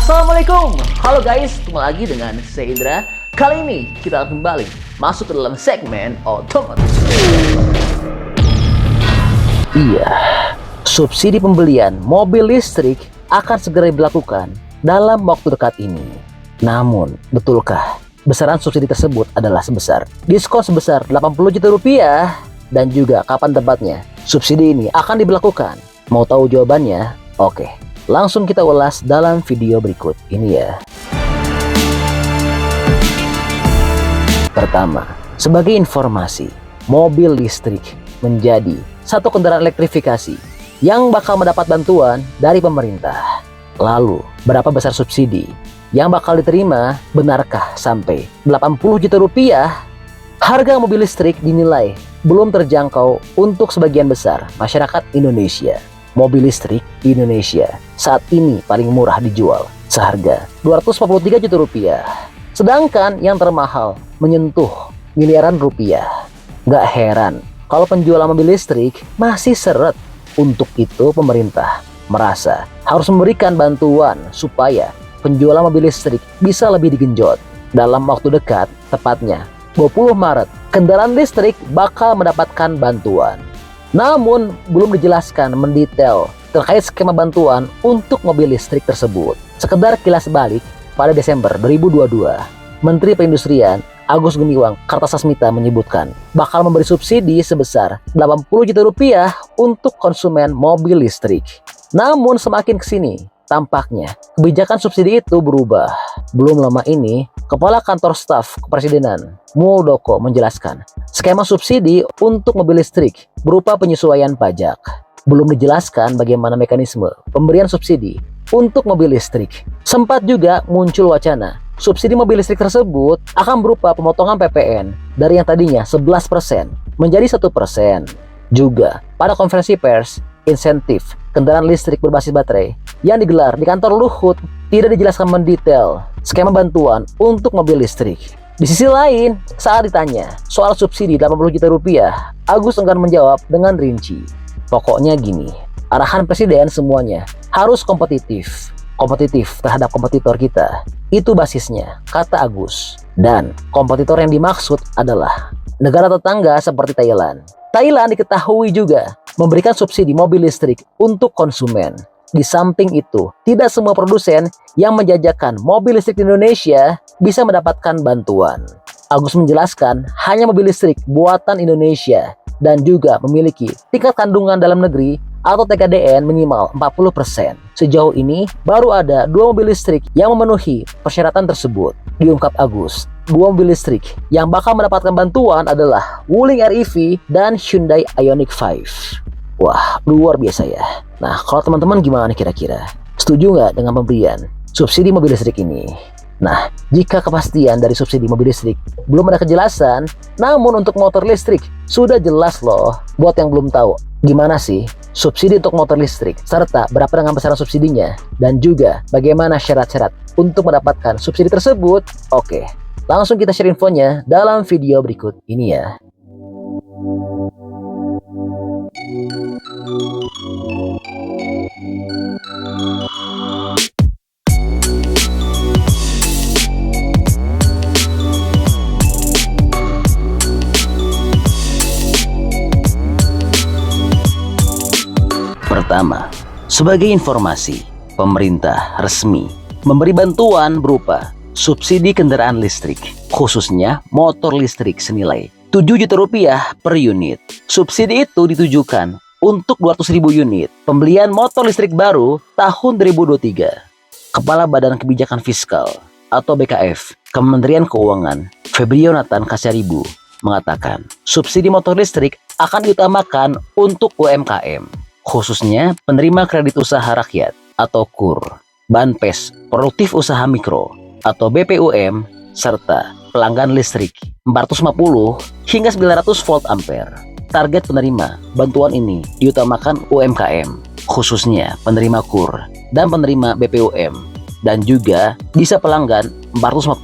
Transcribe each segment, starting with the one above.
Assalamualaikum, halo guys, ketemu lagi dengan saya Indra. Kali ini kita akan kembali masuk ke dalam segmen otomotif. Iya, subsidi pembelian mobil listrik akan segera diberlakukan dalam waktu dekat ini. Namun, betulkah besaran subsidi tersebut adalah sebesar diskon sebesar 80 juta rupiah? Dan juga kapan tepatnya subsidi ini akan diberlakukan? Mau tahu jawabannya? Oke, langsung kita ulas dalam video berikut ini ya. Pertama, sebagai informasi, mobil listrik menjadi satu kendaraan elektrifikasi yang bakal mendapat bantuan dari pemerintah. Lalu, berapa besar subsidi yang bakal diterima? Benarkah sampai 80 juta rupiah? Harga mobil listrik dinilai belum terjangkau untuk sebagian besar masyarakat Indonesia. Mobil listrik di Indonesia saat ini paling murah dijual seharga 243 juta rupiah. Sedangkan yang termahal menyentuh miliaran rupiah. Gak heran kalau penjualan mobil listrik masih seret. Untuk itu pemerintah merasa harus memberikan bantuan supaya penjualan mobil listrik bisa lebih digenjot. Dalam waktu dekat, tepatnya 20 Maret, kendaraan listrik bakal mendapatkan bantuan. Namun belum dijelaskan mendetail terkait skema bantuan untuk mobil listrik tersebut. Sekedar kilas balik, pada Desember 2022, Menteri Perindustrian Agus Gumiwang Kartasasmita menyebutkan bakal memberi subsidi sebesar 80 juta rupiah untuk konsumen mobil listrik. Namun semakin kesini, tampaknya kebijakan subsidi itu berubah. Belum lama ini, Kepala Kantor Staf Kepresidenan Muldoko menjelaskan skema subsidi untuk mobil listrik berupa penyesuaian pajak. Belum dijelaskan bagaimana mekanisme pemberian subsidi untuk mobil listrik. Sempat juga muncul wacana subsidi mobil listrik tersebut akan berupa pemotongan PPN dari yang tadinya 11% menjadi 1%. Juga pada konferensi pers insentif kendaraan listrik berbasis baterai yang digelar di kantor Luhut tidak dijelaskan mendetail skema bantuan untuk mobil listrik. Di sisi lain, saat ditanya soal subsidi 80 juta rupiah, Agus enggan menjawab dengan rinci. Pokoknya gini, arahan presiden semuanya harus kompetitif. Kompetitif terhadap kompetitor kita. Itu basisnya, kata Agus. Dan kompetitor yang dimaksud adalah negara tetangga seperti Thailand. Thailand diketahui juga memberikan subsidi mobil listrik untuk konsumen. Di samping itu, tidak semua produsen yang menjajakan mobil listrik di Indonesia bisa mendapatkan bantuan. Agus menjelaskan hanya mobil listrik buatan Indonesia dan juga memiliki tingkat kandungan dalam negeri atau TKDN minimal 40%. Sejauh ini, baru ada 2 mobil listrik yang memenuhi persyaratan tersebut. Diungkap Agus, 2 mobil listrik yang bakal mendapatkan bantuan adalah Wuling REV dan Hyundai Ioniq 5. Wah, luar biasa ya. Nah, kalau teman-teman gimana kira-kira? Setuju nggak dengan pemberian subsidi mobil listrik ini? Nah, jika kepastian dari subsidi mobil listrik belum ada kejelasan, namun untuk motor listrik sudah jelas loh. Buat yang belum tahu, gimana sih subsidi untuk motor listrik, serta berapa dengan besaran subsidinya, dan juga bagaimana syarat-syarat untuk mendapatkan subsidi tersebut? Oke, langsung kita share infonya dalam video berikut ini ya. Pertama, sebagai informasi, pemerintah resmi memberi bantuan berupa subsidi kendaraan listrik, khususnya motor listrik senilai 7 juta rupiah per unit. Subsidi itu ditujukan untuk 200.000 unit pembelian motor listrik baru tahun 2023. Kepala Badan Kebijakan Fiskal atau BKF, Kementerian Keuangan, Febrionatan Kasyaribu mengatakan subsidi motor listrik akan diutamakan untuk UMKM, khususnya penerima kredit usaha rakyat atau KUR, Banpes Produktif Usaha Mikro atau BPUM, serta pelanggan listrik 450 hingga 900 volt ampere. Target penerima bantuan ini diutamakan UMKM, khususnya penerima KUR dan penerima BPUM, dan juga bisa pelanggan 450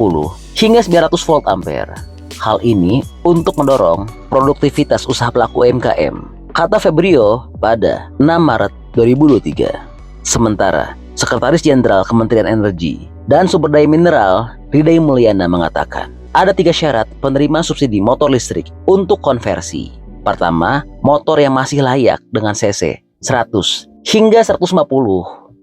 hingga 900 volt ampere. Hal ini untuk mendorong produktivitas usaha pelaku UMKM, kata Febrio pada 6 Maret 2023. Sementara Sekretaris Jenderal Kementerian Energi dan Sumber Daya Mineral Ridai Mulyana mengatakan, ada 3 syarat penerima subsidi motor listrik untuk konversi. Pertama, motor yang masih layak dengan cc 100 hingga 150.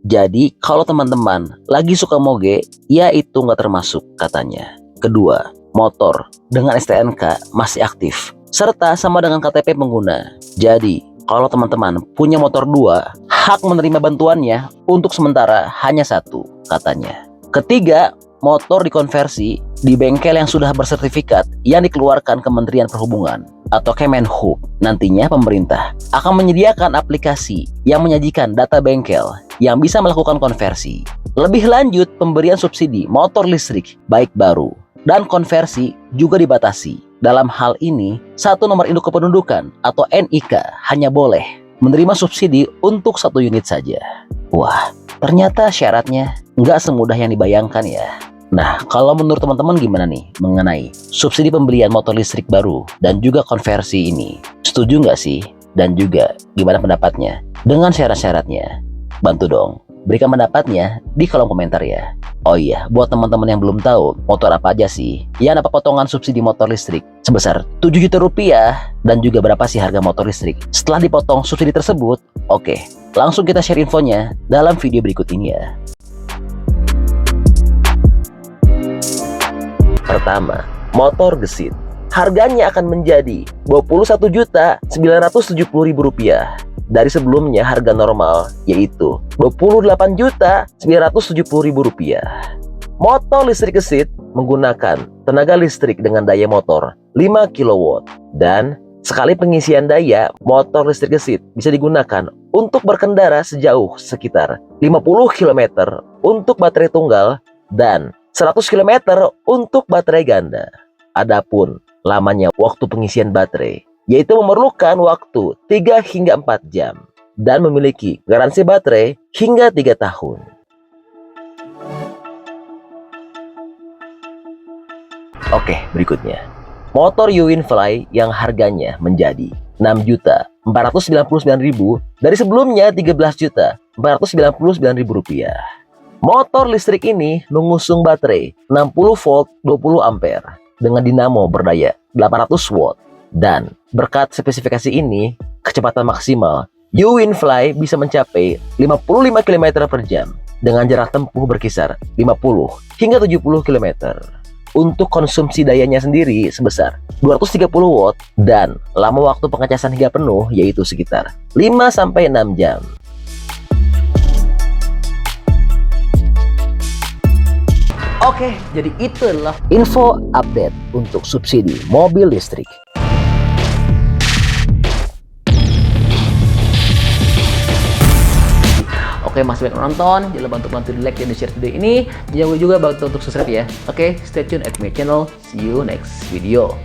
Jadi, kalau teman-teman lagi suka moge, ya itu nggak termasuk katanya. Kedua, motor dengan STNK masih aktif, serta sama dengan KTP pengguna. Jadi, kalau teman-teman punya motor 2, hak menerima bantuannya untuk sementara hanya 1, katanya. Ketiga, motor dikonversi di bengkel yang sudah bersertifikat yang dikeluarkan Kementerian Perhubungan atau Kemenhub. Nantinya pemerintah akan menyediakan aplikasi yang menyajikan data bengkel yang bisa melakukan konversi. Lebih lanjut, pemberian subsidi motor listrik baik baru dan konversi juga dibatasi. Dalam hal ini, satu nomor induk kependudukan atau NIK hanya boleh menerima subsidi untuk 1 unit saja. Wah, ternyata syaratnya nggak semudah yang dibayangkan ya. Nah, kalau menurut teman-teman gimana nih mengenai subsidi pembelian motor listrik baru dan juga konversi ini? Setuju nggak sih? Dan juga gimana pendapatnya dengan syarat-syaratnya? Bantu dong, berikan pendapatnya di kolom komentar ya. Oh iya, buat teman-teman yang belum tahu motor apa aja sih yang dapat potongan subsidi motor listrik sebesar 7 juta rupiah dan juga berapa sih harga motor listrik setelah dipotong subsidi tersebut? Oke, langsung kita share infonya dalam video berikut ini ya. Pertama, motor gesit. Harganya akan menjadi Rp21.970.000 dari sebelumnya harga normal yaitu Rp28.970.000. Motor listrik gesit menggunakan tenaga listrik dengan daya motor 5 kW dan sekali pengisian daya motor listrik gesit bisa digunakan untuk berkendara sejauh sekitar 50 km untuk baterai tunggal dan 100 km untuk baterai ganda. Adapun lamanya waktu pengisian baterai yaitu memerlukan waktu 3 hingga 4 jam dan memiliki garansi baterai hingga 3 tahun. Oke, berikutnya. Motor Uwinfly yang harganya menjadi Rp6.499.000 dari sebelumnya Rp13.499.000. Motor listrik ini mengusung baterai 60 volt 20 ampere dengan dinamo berdaya 800 watt dan berkat spesifikasi ini, kecepatan maksimal Uwinfly bisa mencapai 55 km per jam dengan jarak tempuh berkisar 50 hingga 70 km. Untuk konsumsi dayanya sendiri sebesar 230 watt dan lama waktu pengecasan hingga penuh yaitu sekitar 5-6 jam. Oke, jadi itu adalah info update untuk subsidi mobil listrik. Oke, masih banyak nonton, jangan lupa untuk bantu di like dan di share video ini. Jangan lupa juga bantu untuk subscribe ya. Oke, stay tune at my channel. See you next video.